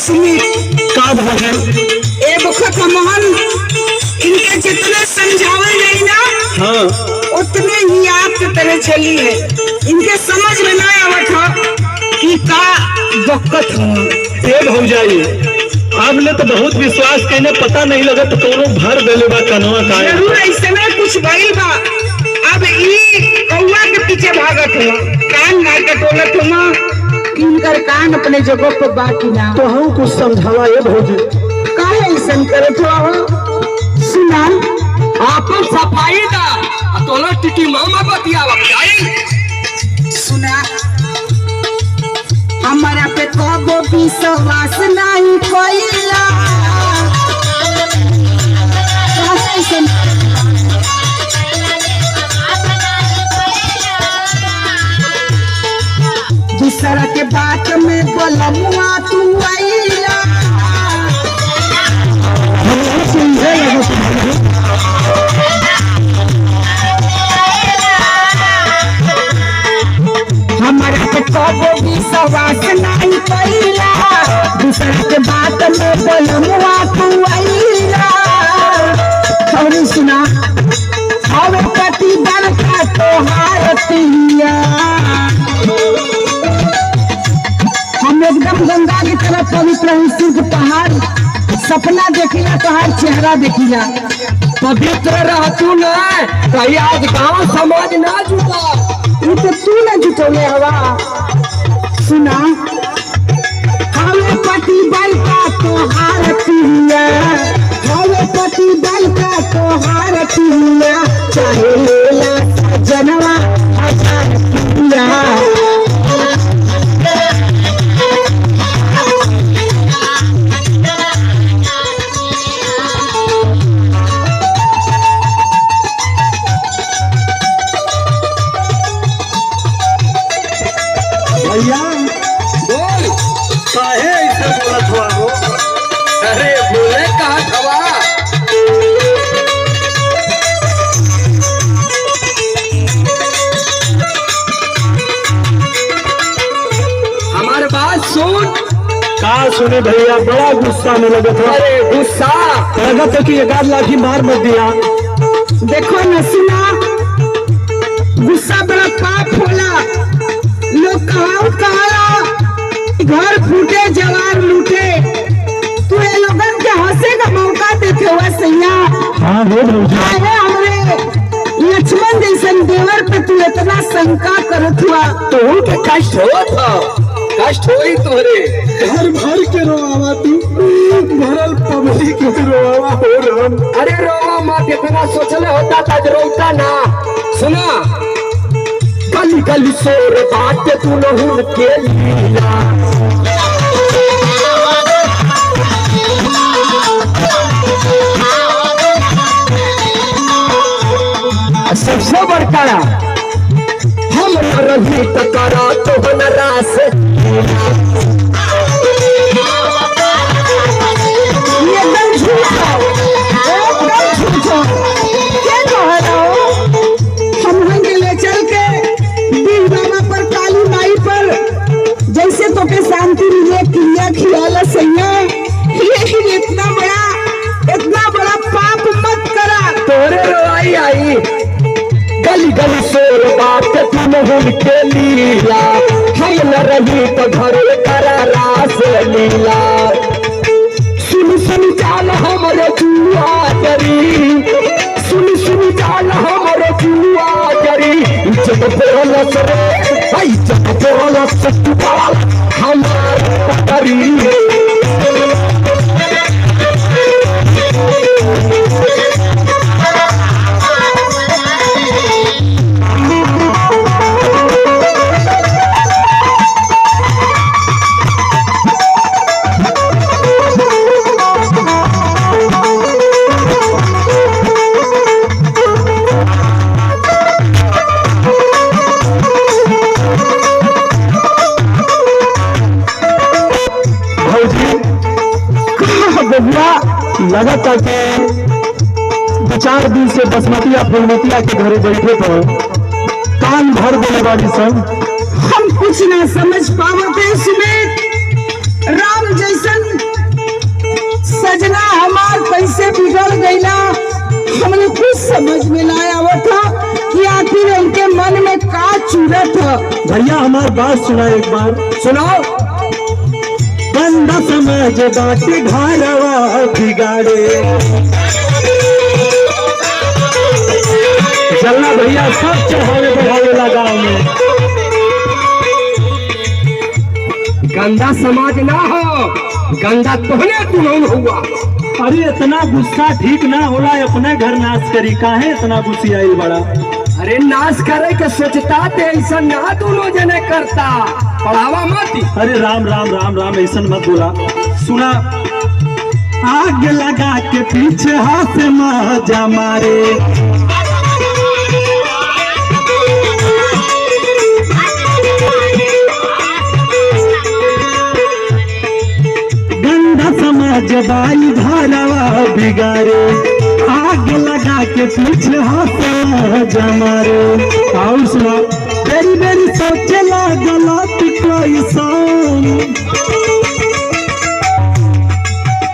सुमित का भजन ए बखत मोहन इनके जितने समझावे नहीं ना हाँ उतने ही आपके तरह चली है। इनके समझ में ना आवत हो कि का बकत हो। ये भौजाई आपने तो बहुत विश्वास कहने पता नहीं लगा तो कोनो भर देले बा कनवा का जरूर ऐसे में कुछ भइल बा। अब ई कौवा के पीछे भागत हो, कान मार के टोलत हो ना, इनकर कान अपने जगह पर बाकी ना। तो हम कुछ समझावा ये भौजी काहे ऐसन करत हो? सुना आपन सफाई दा तोला टिटी मामा बतियावा भाई। सुना हमारा पे कबो विश्वास नहीं कोइला। काहे ऐसन दूसरा के बात में बोलमुआ तू आइला। हमारा पे कबो विश्वास नहीं कइला, दूसरा के बात में बोलमुआ तू आइला। और सुना हवे पति बरका तोहार तिया। हम एकदम गंगा की तरह पवित्र हैं, सिर्फ पहाड़ सपना देखिला, तोहार चेहरा देखिला। पवित्र रहतू न कहीं आज गांव समाज ना जुटा। ये तो तू न जुटोले हवा। सुना हवे पति बरका तोहार तिया, हवे पति बरका तोहार तिया। चाहे लेला सजनवा हजार तिया। भैया बोल काहे ऐसे बोलत हुआ हो? अरे बोले कहा खवा हमारे बात सुन। का सुने भैया बड़ा गुस्सा में लगत हो। अरे गुस्सा लगत है कि 11 लाठी मार मत दिया। देखो न सुना गुस्सा बड़ा पाप होला। लोग कहा घर फूटे जवार लूटे, तू ये लोगन के हंसे का मौका देते हुआ सैया। हाँ हो भौजी अरे हमरे लक्ष्मण जैसन देवर पे तू इतना शंका करत हुआ। तू के कष्ट हो था, कष्ट हो ही तुहरे। घर भर के रोआवा तू भरल पब्लिक के रोआवा हो रहन। अरे रोवा मत, इतना सोचले होता था रोता ना। सुना गली गली शोर बात तू न के लीला। सबसे बड़का हम रही तो करा तो न रास। ये एकदम झूठा, एकदम झूठा। क्या कह रहा हो? हम हंगे ले चल के बीर बाबा पर, काली माई पर जैसे तो के शांति मिले क्रिया खियाला सैया। लेकिन इतना बड़ा पाप मत करा। तोरे रोई आई गली गली शोर बात तू न के लीला। हम न रही तो घरे करा रास लीला। सुन सुन चाल हमरे जुआ जरी, सुन सुन चाल हमरे जुआ जरी। इज्जत बोला सरे इज्जत बोला सतुवाल हमार पकड़ी। लगता कि 2-4 दिन से बसमतिया फुलमतिया के घरे बैठे पर कान भर देने वाली सब। हम कुछ ना समझ पावते इसमें। राम जैसन का चूरत है। भैया हमारी बात सुना एक बार। सुनाओ। बंदा समझ बाटे घरवा बिगाड़े। चलना भैया सब चढ़ावे बढ़ावे लगा में। गंदा समाज ना हो, गंदा तोहने तुम हुआ। अरे इतना गुस्सा ठीक ना होला, अपने घर नाश करी, काहे इतना गुस्सियाइल बड़ा। अरे नाश करे के सोचता ते ऐसा ना दोनों जने करता, पढ़ावा मत। अरे राम राम राम राम ऐसा मत बोला। सुना, आग लगा के पीछे हाथ माजा मारे। गंदा समाज बाई घरवा बिगाड़े। आग लगा के पीछे हाथ माजा मारे। और सुना, बेरी बेरी सोचला गलत कोई सन।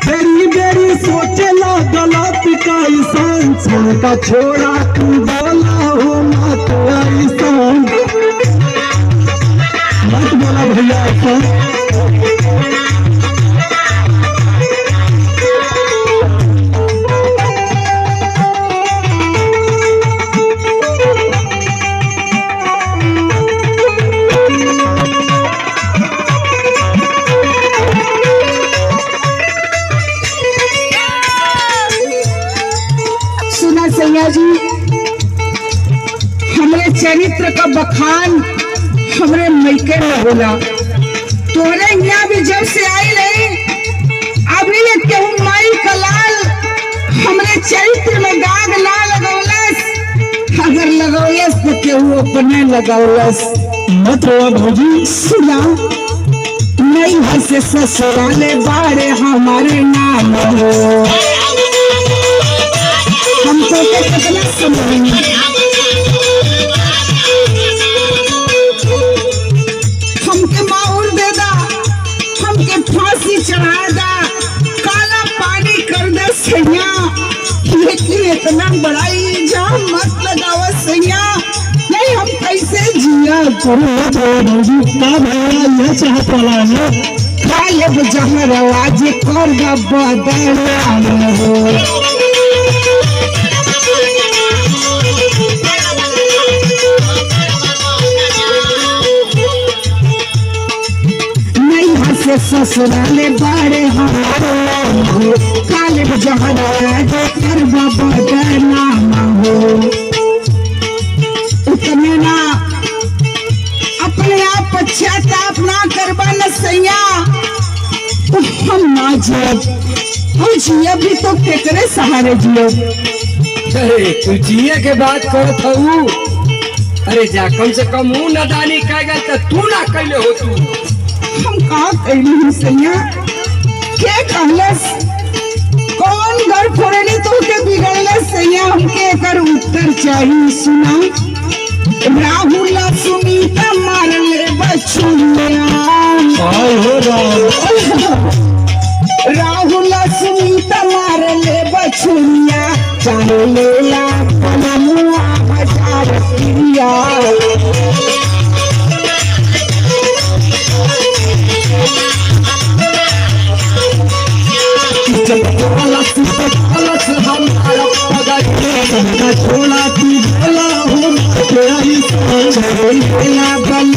बेरी बेरी सोचला गलत कोई सन। सुन का छोड़ा तू बोला हो मत ऐसन। मत बोला भैया ऐसा। सुना सैया जी, हमरे चरित्र का बखान हमरे मैके में होला। तोरे यहाँ भी जब से आई रही, अभी ले केहू माई का लाल हमरे चरित्र में दाग ना लगौलस। अगर लगौलस तो केहू अपने लगौलस। मत रो भौजी। सुना, नहीं हंसे ससुराले बारे हमारे नाम हो। हम तो कितना समझेंगे। हमके माहौल दे दा, हमके फांसी चढ़ा दा, काला पानी कर दे सैया। लेकिन इतना बड़ा इल्जाम मत लगाओ सैया, नहीं हम कैसे जिया। भौजी का भैया यह चाहत वाला है। गायब जहर आवाज कर बदनाम हो। से ससुराले बारे हमारे काले जहरा कर बदनाम हो। उतने ना अपने आप पश्चाताप ना करबा न सैया, हम ना जियब। हम जियब भी तो केकरे सहारे जियब। अरे तू जिए के बात करत हूँ। अरे जा कम से कम मुँह नदानी कह गए तो तू ना कैले हो। तू हम कहा कैली हूँ सैया, क्या कहलस? कौन घर फोड़ने तो के बिगड़लस सैया? हमके एकर उत्तर चाहिए। सुना, राहुल सुनीता मारले बछुनिया। हो राहुल सुनीता मारले बछुनिया। चाहे लेला पलमुआ हजार प्रिया। छोड़ा तू बोला हो बल